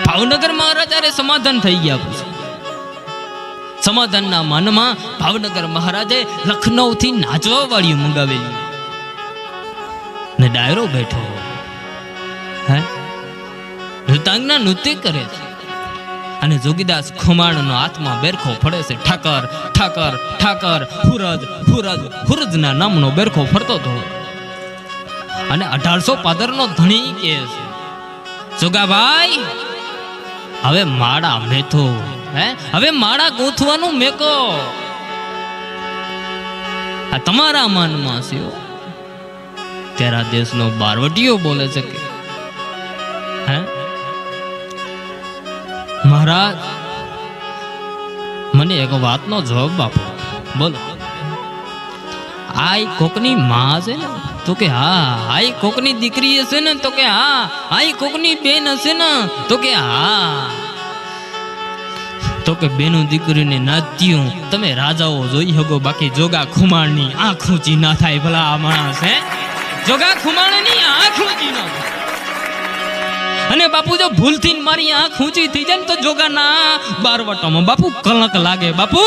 ભાવનગર મહારાજા સમાધાન થઈ ગયા. પછી સમાધાનના માનમાં ભાવનગર મહારાજે લખનૌ થી નાચવા વાળીઓ મંગાવેલી ને ડાયરો બેઠો હે નૃત્યાંગના નૃત્ય કરે છે અને જોગીદાસ ખુમાણનો હાથમાં બેરખો ફળે છે. ઠાકર ઠાકર ઠાકર હુરજ હુરજ હુરજના નામનો બેરખો ફરતો હતો અને 1800 પાદરનો ધણી કહે છે, જોગાભાઈ હવે માળા મેથો, હવે માળા ગૂંથવાનું મેકો. આ તમારા માનમાં છે. ત્યારે આ દેશનો બારવટીયો બોલે છે કે હે મહારાજ મને એક વાતનો જવાબ આપો. બોલો. આ કોકની માં છે ને? તો કે હા. આ કોકની દીકરી હશે ને? તો કે હા. આ કોકની બેન હશે ને? તો કે હા. તો કે બેનું દીકરીને નાત્યું તમે રાજાઓ જોઈ શકો, બાકી જોગા ખુમાણની આંખ ઊંચી ના થાય. ભલા આ માણસ હે જોગા ખુમાણની આંખ ઊંચી ના થાય. અને બાપુ જો ભૂલથી મારી આંખ ઊંચી થઈ જાય ને તો જોગાના બારવટામાં બાપુ કલંક લાગે. બાપુ